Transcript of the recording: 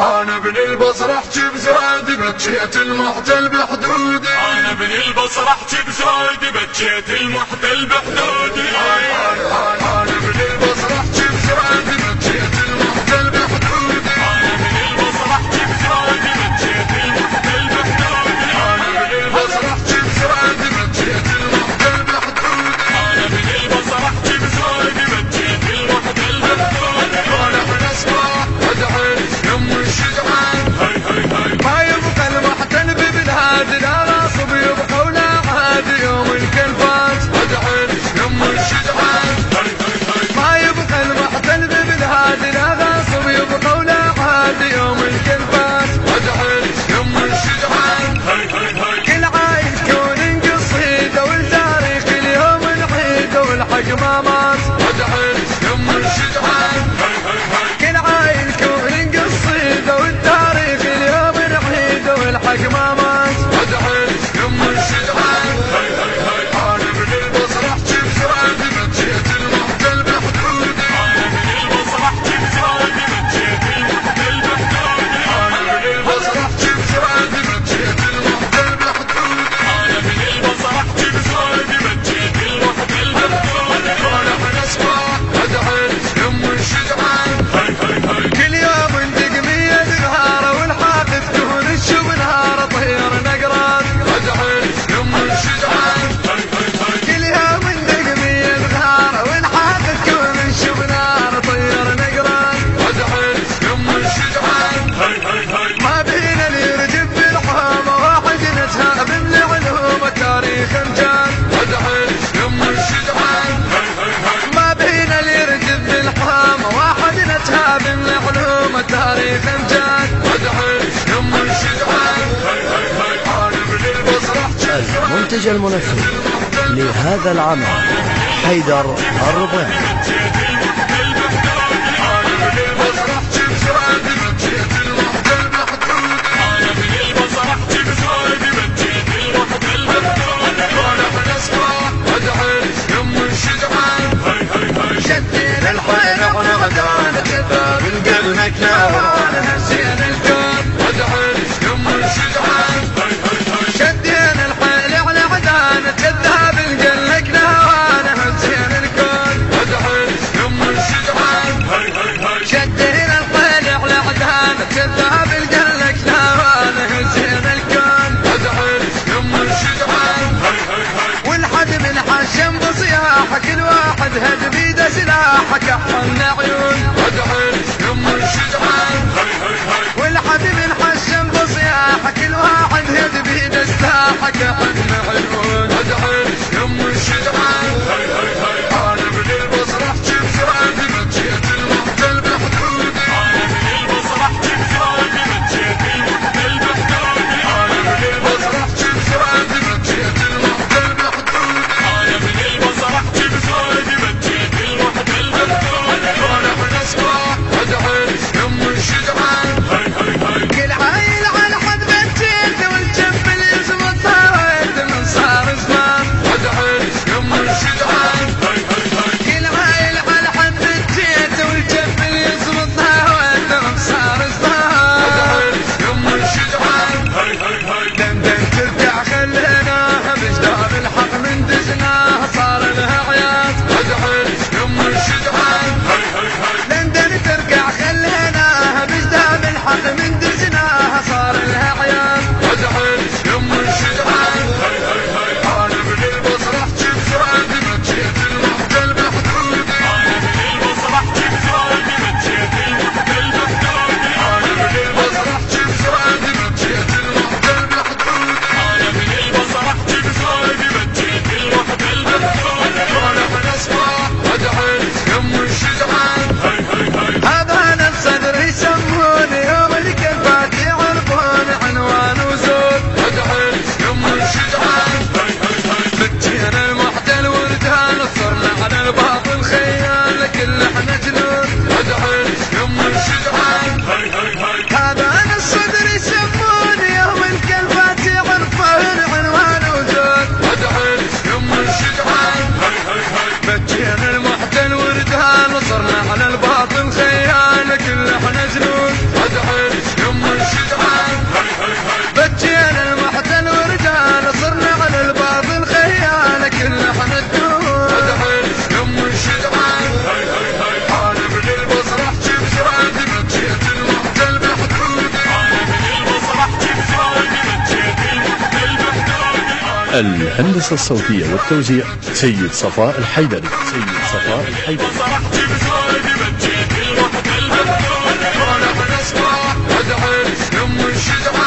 انا ابن البصر احكي بزادي بكيت المحتل بحدودي. انا ابن البصر احكي بزادي بكيت المحتل بحدودي. انا ابن البصر احكي بزادي بكيت المحتل بحدودي. انا ابن البصر احكي بزادي بكيت المحتل بحدودي. انا ابن البصر احكي بزادي بكيت المحتل بحدودي. انا ابن البصر احكي بزادي بكيت المحتل بحدودي. وانا من اسمع ادعي يم الشجعان. ما يبقى المحتل ببلاد لا غاصب يبقى ولا عادي يوم الكلفات. ادعي يم الشجعان. ما يبقى المحتل ببلاد لا غاصب يبقى ولا عادي يوم الكلفات. ادعي يم الشجعان. كل عايز كون قصيده والتاريخ اليوم نعيده والحق ما مات. ادعي يم الشجعان. كل عايز كون قصيده والتاريخ اليوم نعيده والحق ما مات. ادعي يم الشجعان. انا ابن البصر احكي بزادي بكيت المحتل بحدودي. انا ابن البصر احكي بزادي بكيت المحتل بحدودي. انا ابن البصر احكي بزادي بكيت المحتل بحدودي. انا ابن البصر احكي بزادي بكيت المحتل بحدودي. وانا من اسمع ادعي يم الشجعان. كل يوم تقمية نهاره والحاقد كون الشوب نهاره طير نقرات. ادعي يم الشجعان. كل يوم تقمية نهاره والحاقد كون الشوب نهاره طير نقرات. ادعي يم الشجعان. ما بينا اللي يرجب بالحامة واحد نتهاب من العلوم التاريخ امجاد. ادعي يم الشجعان. ما بينا اللي يرجب بالحامة واحد نتهاب من العلوم التاريخ امجاد. ادعي يم الشجعان. انا ابن البصر احكي المنتج المنفذ لهذا العمل حيدر الربيع. انا ابن البصر احكي بزادي بكيت المحتل بحدودي. انا ابن البصر احكي بزادي بكيت المحتل بحدودي. وانا من اسمع ادعي يم الشجعان. شدينا الحيل ونغدان كذاب القلمك نهوان هزين الكون. ادعي يم الشجعان. شدينا الحيل ونغدان كذاب القلمك نهوان هزين الكون. ادعي يم الشجعان. شدينا الحيل ونغدان كذاب القلمك نهوان هزين الكون. ادعي يم الشجعان. والحد من حشم بصياحه كل واحد هد بيده سلاحه كحلنا عيون. ادعي يم الشجعان. الهندسة الصوتية والتوزيع سيد صفاء الحيدري. صرحت بزواجي بجيت الوحدة المفتوحة. وانا بنصبح ادعي يم الشجعة